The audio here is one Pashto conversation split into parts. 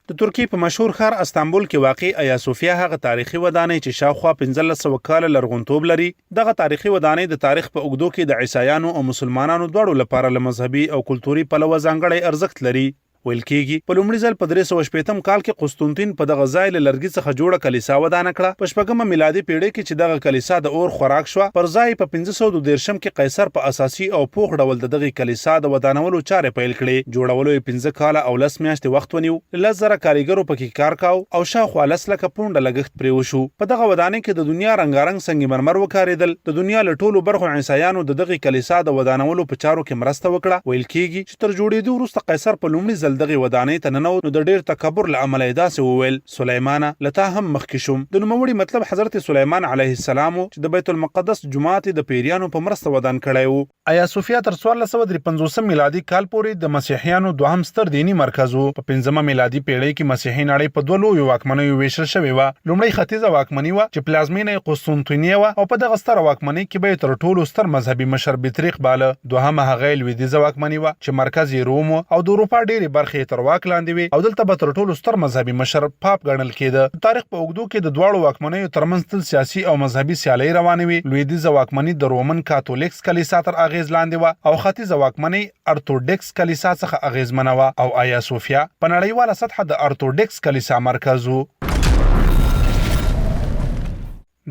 د ترکیې په مشهور ښار استانبول کې واقع آیا صوفیا هغه تاریخي ودانۍ چې شاوخوا 1500 کاله لرغونتوب لري. دغه تاریخي ودانۍ د تاریخ په اوږدو کې د عیسایانو او مسلمانانو دواړو لپاره له مذهبي او کلتوري پلوه ځانګړی ارزښت لري. ویل کېږي په لومړي ځل په 380 کال کې قسطنطین په دغه ځای له لرګي څخه جوړه کلیسا ودانه کړه. په 8مه میلادي پیړۍ کې چې دغه کلیسا د اور خوراک شوه، پر ځای په 1513 کې قیصر په اساسي او پوخ ډول د دغه کلیسا د ودانولو چارې پیل کړې. جوړولو یې 15 کاله او 10 میاشتې وخت ونیو. 10,000 کاریګرو پکې کار کاوه او شاوخوا 10 لکه پونډه لګښت پرې وشو. په دغه ودانۍ کې د دنیا رنګارنګ سنگ مرمر وکارېدل. د دنیا له ټولو برخو عیسایانو د دغه کلیسا د ودانولو په چارو کې مرسته وکړه. ویل کېږي چې تر جوړېدو وروسته قیصر په لومړي ځل دغه ودانۍ نو د ډیر تکبر له امله داسې وویل: سلیمانه لتا هم مخکې شوم. د نوموړي مطلب حضرت سلیمان علیه السلام چې د بیت المقدس جومات د پیریانو په مرسته ودان کړی وو. آیا صوفیا تر 1453 میلادي کال پورې د مسیحیانو دوهم ستر دینی مرکز وو. په 15مه میلادي پیړۍ کې مسیحي نړۍ په دوه لویو واکمنیو ویشل شوې وه. لومړی ختیځه واکمني وه چې پلازمینه قسطنطنیه وه او په دغه ستره واکمنۍ کې به تر ټولو ستر مذهبي مشر بطریق باله. دوهمه هغه لویدیځه واکمني وه چې مرکز یې روم او د اروپا ډېرې برخې تر واک او دلته به تر ټولو ستر مذهبي مشر پاپ ګڼل کېده. تاریخ په اوږدو کې د دواړو واکمنیو ترمنځ تل سیاسي او مذهبي سیالۍ روانې وي. لویدیځه واکمني د رومن کاتولیکس کلیسا تر اغیز لاندې وه او ختیځه واکمني ارتوډکس کلیسا څخه اغیزمنه وه او آیا صوفیا په نړیواله سطحه د ارتوډکس کلیسا مرکز وو.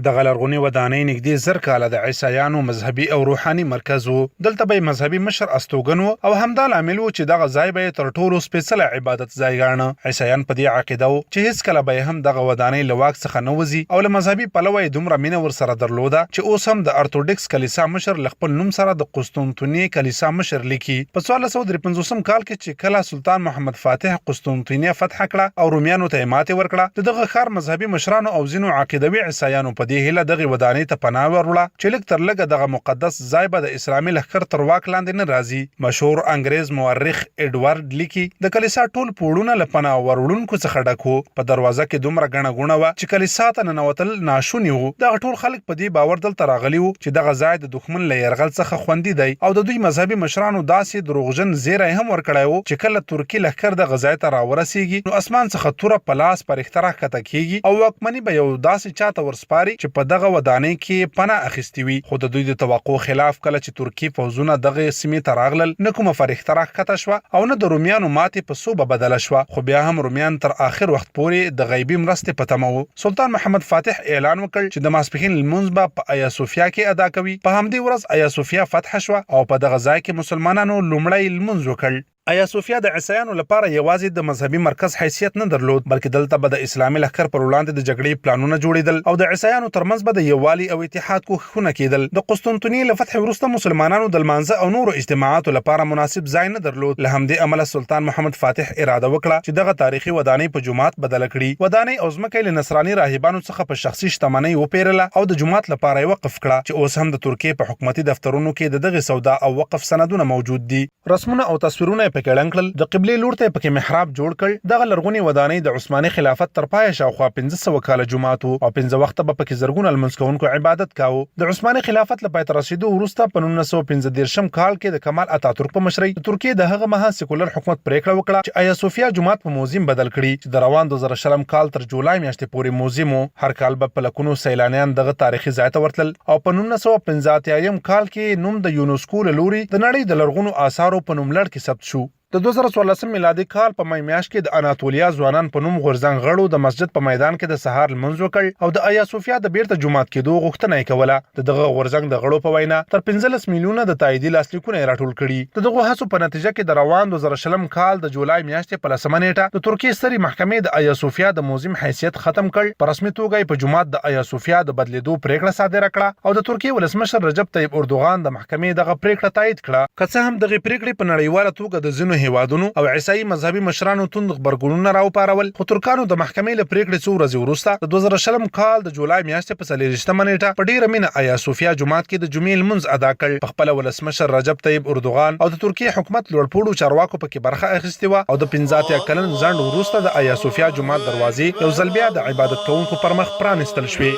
دغه لرغونې ودانۍ نږدې 1000 کاله د عیسایانو مذهبي او روحاني مرکز وو. دلته به مذهبي مشر استوګن وو او همدا لامل وو چې دغه ځای به تر ټولو سپېڅلی عبادت ځای ګاڼه. عیسایان په دې عقیده وو چې هیڅکله به هم دغه ودانۍ له واک څخه نه وځي او له مذهبي پلوه یې دومره مینه ورسره درلوده چې اوس هم د ارتوډکس کلیسا مشر له خپل نوم سره د قسطنطنیې کلیسا مشر لیکي. په 1453 کال کې چې کله سلطان محمد فاتح قسطنطنیه فتح کړه او رومیانو ته یې ماتې ورکړه، د دغه ښار مذهبي مشرانو او ځینو عقیدوي عیسایانو په دې هیله دغه ودانۍ ته پناه وروړه چې لږ تر لږه دغه مقدس ځای به د اسلامي لښکر تر واک لاندې نه راځي. مشهور انګریز مورخ ایډورډ لیکي د کلیسا ټول پوړونه له پناه وروړونکو څخه ډک وو. په دروازه کې دومره ګڼه ګوڼه وه چې کلیسا ته ننوتل ناشوني وو. دغه ټول خلک په دې باور دلته راغلي وو چې دغه ځای د دښمن له یرغل څخه خوندي دی او د دوی مذهبي مشرانو داسې دروغجن زیری هم ورکړی وو چې کله ترکي لښکر دغه ځای ته راورسیږي نو اسمان څخه توره په لاس پر اختراع کته کیږي او واکمني به یو داسې چاته ورسپاري چې په دغه ودانۍ کې پناه اخیستي وي. خو د دوی د توقع خلاف کله چې ترکي فوزونه دغه سیمې ته راغلل، نه کومه فرښته راښکته شوه او نه د رومیانو ماتې په سوبه بدله شوه. خو بیا هم رومیان تر آخر وخت پورې د غیبي مرستې په تمه وو. سلطان محمد فاتح اعلان وکړ چې د ماسپښین لمونځ به په آیا صوفیا کې ادا کوي. په همدې ورځ آیا صوفیا فتح شوه او په دغه ځای کې مسلمانانو لومړی لمونځ وکړ. آیا صوفیا د عیسایانو لپاره یوازې د مذهبي مرکز حیثیت نه درلود، بلکې دلته به د اسلامي لښکر پر وړاندې د جګړې پلانونه جوړېدل او د عیسایانو ترمنځ به د یووالي او اتحاد کوښښونه کېدل. د قسطنطنیې له فتح وروسته مسلمانانو د لمانځه او نورو اجتماعاتو لپاره مناسب ځای نه درلود. له همدې امله سلطان محمد فاتح اراده وکړه چې دغه تاریخي ودانۍ په جومات بدله کړي. ودانۍ او ځمکه یې له نصراني راهبانو څخه په شخصي شتمنۍ وپېرله او د جومات لپاره یې وقف کړه چې اوس هم د ترکیې په حکومتي دفترونو کې د دغه سودا او وقف سندونه موجود دي. رسمونه او تصویرونه یې پکې ړنګ کړل. د قبلې لور ته پکې محراب جوړ کړ. دغه لرغونې ودانۍ د عثماني خلافت تر پایه شاوخوا 1500 کاله جومات او 15 وخته به پکې زرګونه لمونځ کوونکو عبادت کاوه. د عثماني خلافت له پای ته رسیدو وروسته په 1915 کال کې د کمال اتاتورک په مشرۍ د ترکیې د هغه مهال سیکولر حکومت پریکړه وکړه چې آیا صوفیا جومات په موزیم بدل کړي چې د روان 2020 کال تر جولای میاشتې پورې موزیم وو. هر کال به په لکونو سیلانیان دغه تاریخي ځای ته ورتلل او په 1985 کال کې نوم د یونسکو له لوري د نړۍ د لرغونو آثارو په نوم لړ کې ثبت شو. د 2014 میلادي کال په مای میاشت کې د اناتولیا ځوانان په نوم غورځنګ غړو د مسجد په میدان کې د سهار لمونځ وکړ او د آیا صوفیا د بیرته جومات کېدو غوښتنه یې کوله. د دغه غورځنګ د غړو په وینا تر 15 میلیونه د تاییدي لاسلیکونه یې راټول کړي. د دغو هڅو په نتیجه کې د روان 2020 کال د جولای میاشتې په 10مه نیټه د ترکیې سترې محکمې د آیا صوفیا د موزیم حیثیت ختم کړ. په رسمي توګه یې په جومات د آیا صوفیا د بدلیدو پریکړه صادره کړه او د ترکیې ولسمشر رجب طیب اردوغان د محکمې دغه پریکړه تایید کړه. که څه هم دغه پریکړې په نړیواله توګه د ځینو هیوادونو او عیسائی مذهبي مشرانو توند خبرګونونه راوپارول، خو ترکانو د محکمې له پریکړې څو ورځې وروسته د 2020 کال د جولای میاشتې په 24مه نیټه په ډیره مینه آیا صوفیا جومات کې د جمعې لمونځ ادا کړ. په خپله ولسمشر رجب طیب اردوغان او د ترکیې حکومت لوړپوړو چارواکو پکې برخه اخیستې وه او د 15 کلن ځنډ وروسته د آیا صوفیا جومات دروازې یو ځل بیا د عبادت کوونکو پر مخ پرانیستل شوې.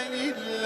إلا